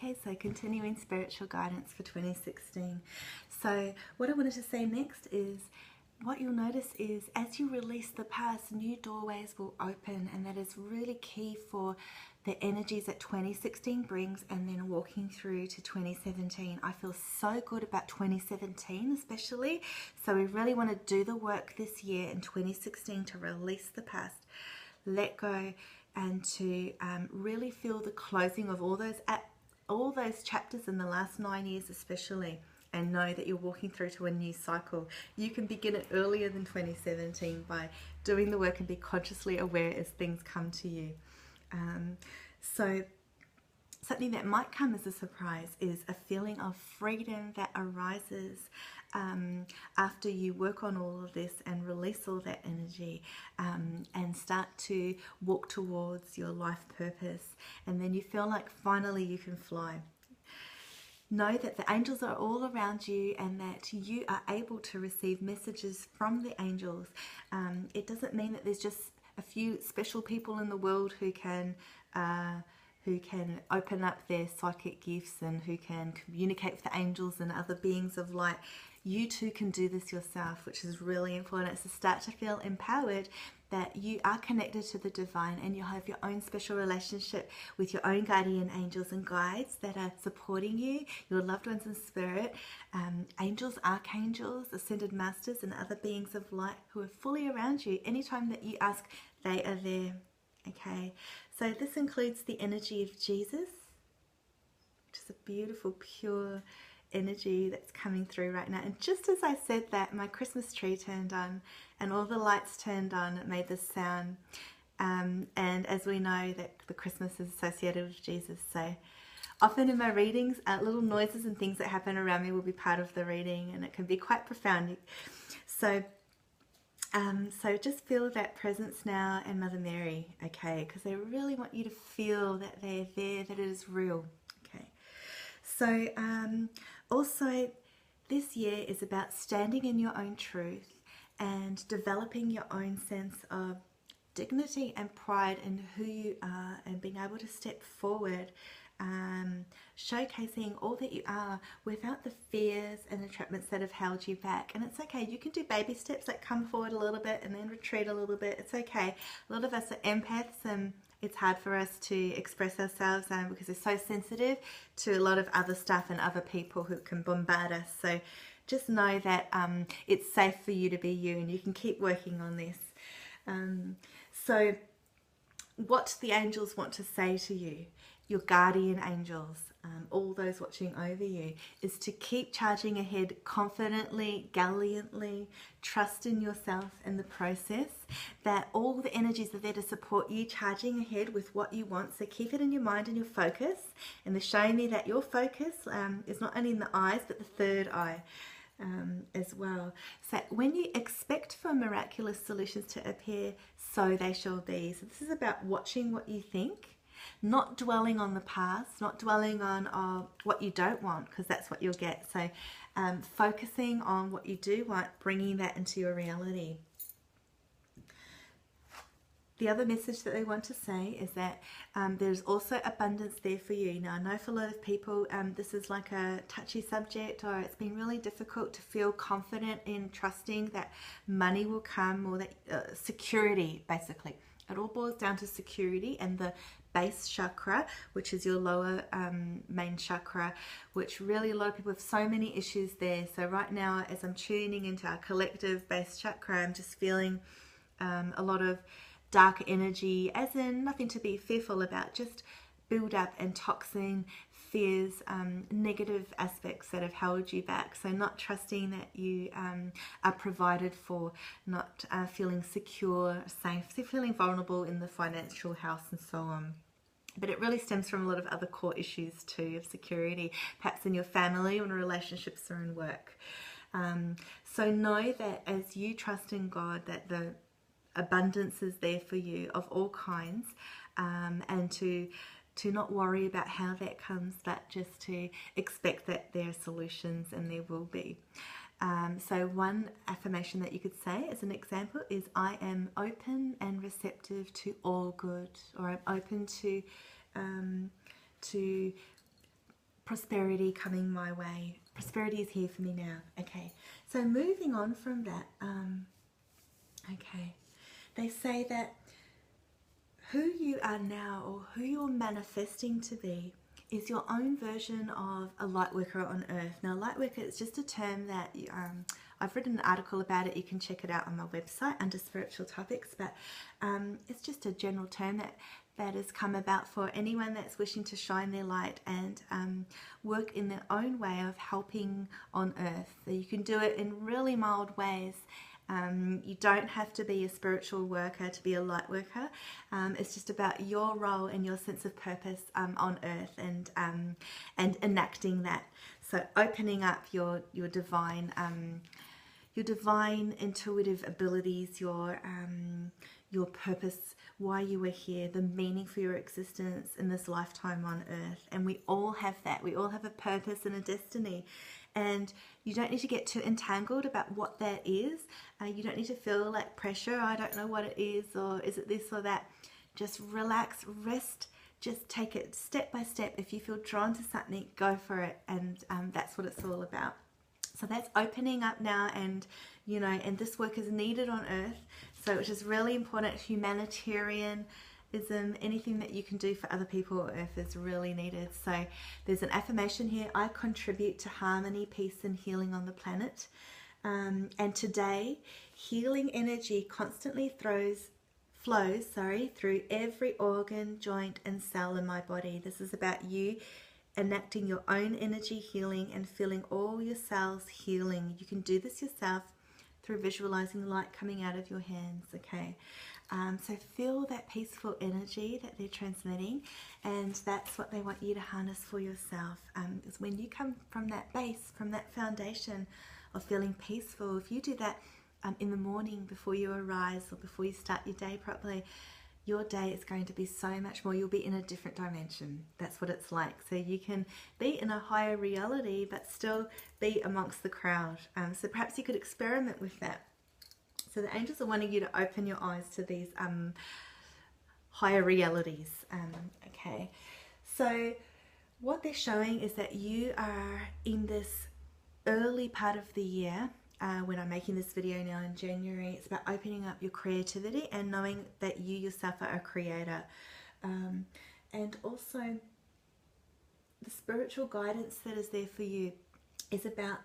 Okay, so continuing spiritual guidance for 2016. So what I wanted to say next is what you'll notice is as you release the past, new doorways will open, and that is really key for the energies that 2016 brings and then walking through to 2017. I feel so good about 2017 especially, so we really want to do the work this year in 2016 to release the past, let go, and to really feel the closing of all those chapters in the last 9 years especially, and know that you're walking through to a new cycle. You can begin it earlier than 2017 by doing the work and be consciously aware as things come to you. So something that might come as a surprise is a feeling of freedom that arises after you work on all of this and release all that energy, and start to walk towards your life purpose, and then you feel like finally you can fly. Know that the angels are all around you and that you are able to receive messages from the angels. It doesn't mean that there's just a few special people in the world who can open up their psychic gifts and who can communicate with the angels and other beings of light. You too can do this yourself, which is really important. It's to start to feel empowered that you are connected to the divine and you have your own special relationship with your own guardian angels and guides that are supporting you, your loved ones in spirit, angels, archangels, ascended masters, and other beings of light who are fully around you. Anytime that you ask, they are there. Okay, so this includes the energy of Jesus, which is a beautiful, pure energy that's coming through right now. And just as I said that, my Christmas tree turned on and all the lights turned on. It made this sound, and as we know that the Christmas is associated with Jesus, so often in my readings little noises and things that happen around me will be part of the reading, and it can be quite profound. So just feel that presence now, and Mother Mary, okay, because they really want you to feel that they're there, that it is real. Okay, so also this year is about standing in your own truth and developing your own sense of dignity and pride in who you are, and being able to step forward, showcasing all that you are without the fears and entrapments that have held you back. And it's okay, you can do baby steps, like come forward a little bit and then retreat a little bit. It's okay. A lot of us are empaths, and it's hard for us to express ourselves because we're so sensitive to a lot of other stuff and other people who can bombard us. So just know that it's safe for you to be you, and you can keep working on this. So what the angels want to say to you, your guardian angels, all those watching over you, is to keep charging ahead confidently, gallantly. Trust in yourself and the process, that all the energies are there to support you charging ahead with what you want. So keep it in your mind and your focus, and they're showing me that your focus is not only in the eyes but the third eye as well. So when you expect for miraculous solutions to appear, so they shall be. So this is about watching what you think, not dwelling on the past, not dwelling on what you don't want, because that's what you'll get. So focusing on what you do want, bringing that into your reality. The other message that they want to say is that there's also abundance there for you. Now, I know for a lot of people this is like a touchy subject, or it's been really difficult to feel confident in trusting that money will come, or that security, basically. It all boils down to security and the base chakra, which is your lower main chakra, which really a lot of people have so many issues there. So right now, as I'm tuning into our collective base chakra, I'm just feeling a lot of dark energy, as in nothing to be fearful about, just build up and toxin, fears, negative aspects that have held you back. So not trusting that you are provided for, not feeling secure, safe, so feeling vulnerable in the financial house and so on. But it really stems from a lot of other core issues too, of security, perhaps in your family or in relationships or in work. So know that as you trust in God, that the abundance is there for you of all kinds, and to not worry about how that comes, but just to expect that there are solutions, and there will be. So one affirmation that you could say as an example is, I am open and receptive to all good, or I'm open to prosperity coming my way. Prosperity is here for me now. Okay, so moving on from that, okay, they say that who you are now, or who you're manifesting to be, is your own version of a light worker on earth. Now, light worker is just a term that I've written an article about it. You can check it out on my website under spiritual topics, but it's just a general term that has come about for anyone that's wishing to shine their light and work in their own way of helping on earth. So you can do it in really mild ways. You don't have to be a spiritual worker to be a light worker. It's just about your role and your sense of purpose on earth, and enacting that. So opening up your divine intuitive abilities, your purpose, why you were here, the meaning for your existence in this lifetime on earth. And we all have that. We all have a purpose and a destiny. And you don't need to get too entangled about what that is. You don't need to feel like pressure. I don't know what it is, or is it this or that. Just relax, rest, just take it step by step. If you feel drawn to something, go for it. And that's what it's all about. So that's opening up now, and and this work is needed on earth. So which is really important. Humanitarianism, anything that you can do for other people on earth is really needed. So there's an affirmation here: I contribute to harmony, peace, and healing on the planet. And today, healing energy constantly flows through every organ, joint, and cell in my body. This is about you enacting your own energy healing and feeling all your cells healing. You can do this yourself through visualizing light coming out of your hands. Okay, so feel that peaceful energy that they're transmitting, and that's what they want you to harness for yourself. Because when you come from that base, from that foundation of feeling peaceful, if you do that in the morning before you arise or before you start your day properly, your day is going to be so much more. You'll be in a different dimension. That's what it's like. So you can be in a higher reality but still be amongst the crowd. So perhaps you could experiment with that. So the angels are wanting you to open your eyes to these higher realities. Okay, so what they're showing is that you are in this early part of the year. When I'm making this video now in January, it's about opening up your creativity and knowing that you yourself are a creator. And also the spiritual guidance that is there for you is about,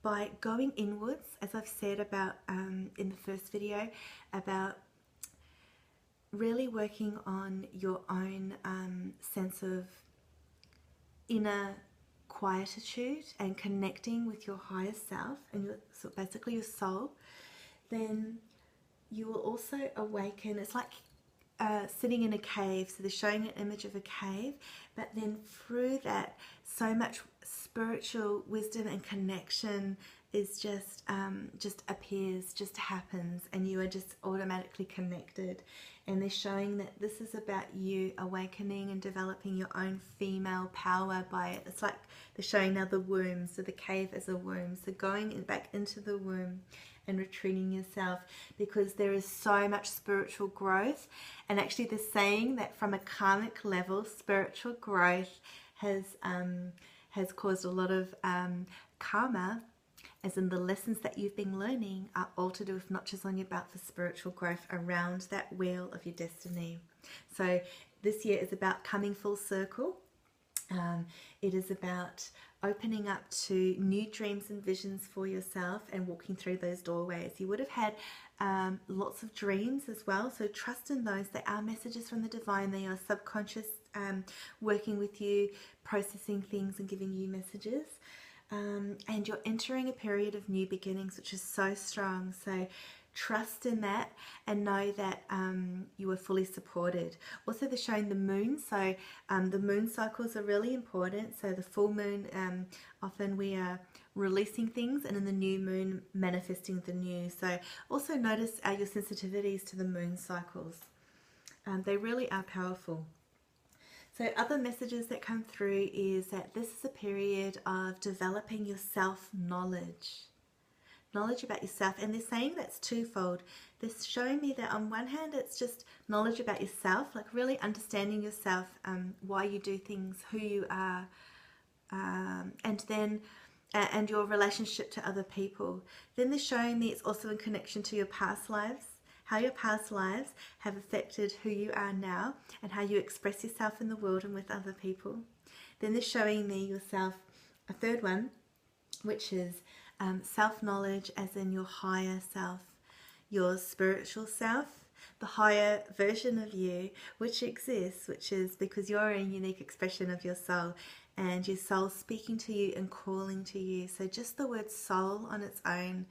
by going inwards, as I've said about in the first video, about really working on your own sense of inner quietude and connecting with your higher self and so basically your soul, then you will also awaken. It's like sitting in a cave. So they're showing an image of a cave, but then through that, so much spiritual wisdom and connection is just appears, just happens, and you are just automatically connected. And they're showing that this is about you awakening and developing your own female power by it. It's like they're showing now the womb, so the cave is a womb. So going back into the womb and retreating yourself, because there is so much spiritual growth. And actually they're saying that from a karmic level, spiritual growth has caused a lot of karma, as in the lessons that you've been learning are all to do with notches on your belt for spiritual growth around that wheel of your destiny. So this year is about coming full circle. It is about opening up to new dreams and visions for yourself and walking through those doorways. You would have had lots of dreams as well, so trust in those. They are messages from the divine. They are subconscious working with you, processing things and giving you messages. And you're entering a period of new beginnings, which is so strong. So trust in that and know that you are fully supported. Also, they're showing the moon. So the moon cycles are really important. So the full moon, often we are releasing things, and in the new moon, manifesting the new. So also notice your sensitivities to the moon cycles. They really are powerful. So other messages that come through is that this is a period of developing your self-knowledge. Knowledge about yourself. And they're saying that's twofold. They're showing me that on one hand, it's just knowledge about yourself, like really understanding yourself, why you do things, who you are, and then and your relationship to other people. Then they're showing me it's also in connection to your past lives, how your past lives have affected who you are now and how you express yourself in the world and with other people. Then they're showing me yourself, a third one, which is self-knowledge, as in your higher self, your spiritual self, the higher version of you which exists, which is because you're a unique expression of your soul, and your soul speaking to you and calling to you. So just the word soul on its own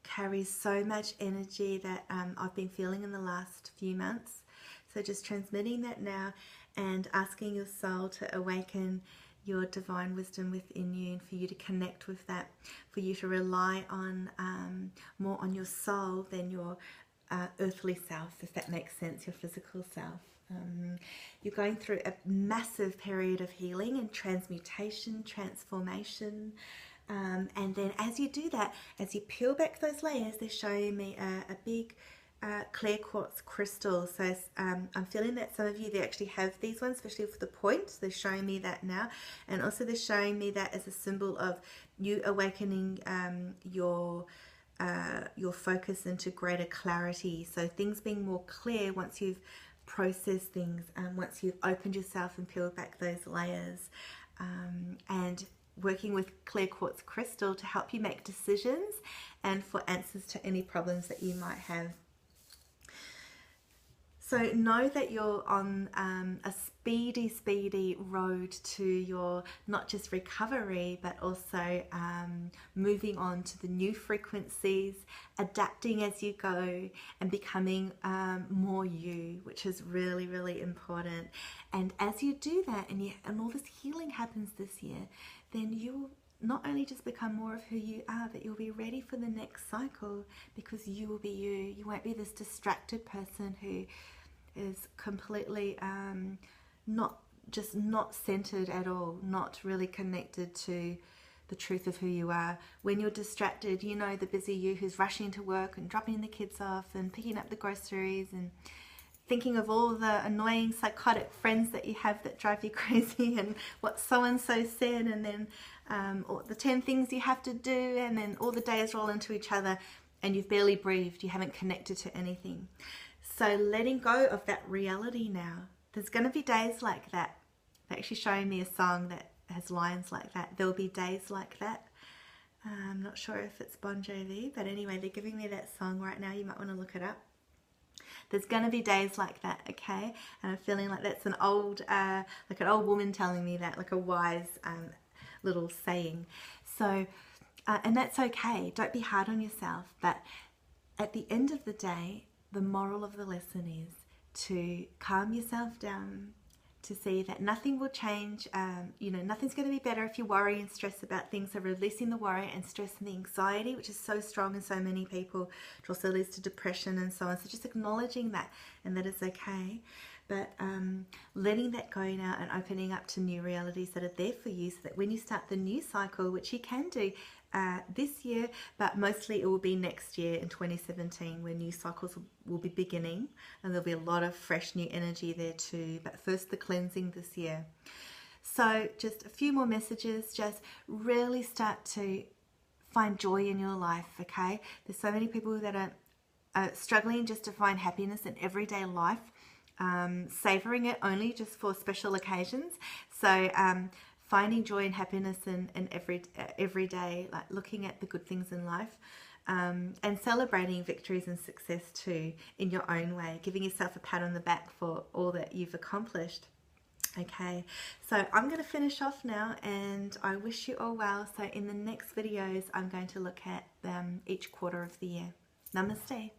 carries so much energy that I've been feeling in the last few months. So just transmitting that now and asking your soul to awaken your divine wisdom within you, and for you to connect with that, for you to rely on more on your soul than your earthly self, if that makes sense, your physical self. You're going through a massive period of healing and transmutation, transformation, and then as you do that, as you peel back those layers, they're showing me a big clear quartz crystal. So I'm feeling that some of you, they actually have these ones, especially for the point. They're showing me that now, and also they're showing me that as a symbol of you awakening your focus into greater clarity. So things being more clear once you've processed things, once you've opened yourself and peeled back those layers, and working with clear quartz crystal to help you make decisions and for answers to any problems that you might have. So know that you're on a speedy road to your not just recovery, but also moving on to the new frequencies, adapting as you go, and becoming more you, which is really, really important. And as you do that, and all this healing happens this year, then you will not only just become more of who you are, but you'll be ready for the next cycle, because you will be you. You won't be this distracted person who is completely not centered at all, not really connected to the truth of who you are. When you're distracted, you know, the busy you who's rushing to work and dropping the kids off and picking up the groceries and thinking of all the annoying psychotic friends that you have that drive you crazy, and what so-and-so said, and then or the 10 things you have to do, and then all the days roll into each other and you've barely breathed, you haven't connected to anything. So letting go of that reality now. There's going to be days like that. They're actually showing me a song that has lines like that. There will be days like that. I'm not sure if it's Bon Jovi, but anyway, they're giving me that song right now. You might want to look it up. There's going to be days like that, okay? And I'm feeling like that's an old, like an old woman telling me that, like a wise little saying. So, and that's okay. Don't be hard on yourself. But at the end of the day, the moral of the lesson is to calm yourself down, to see that nothing will change. You know, nothing's going to be better if you worry and stress about things. So releasing the worry and stress and the anxiety, which is so strong in so many people, it also leads to depression and so on. So just acknowledging that, and that it's okay. But letting that go now and opening up to new realities that are there for you, so that when you start the new cycle, which you can do this year, but mostly it will be next year in 2017, where new cycles will be beginning, and there'll be a lot of fresh new energy there too. But first, the cleansing this year. So just a few more messages. Just really start to find joy in your life, okay? There's so many people that are struggling just to find happiness in everyday life, savoring it only just for special occasions. So finding joy and happiness in every day, like looking at the good things in life, and celebrating victories and success too in your own way, giving yourself a pat on the back for all that you've accomplished. Okay, so I'm going to finish off now, and I wish you all well. So in the next videos, I'm going to look at each quarter of the year. Namaste.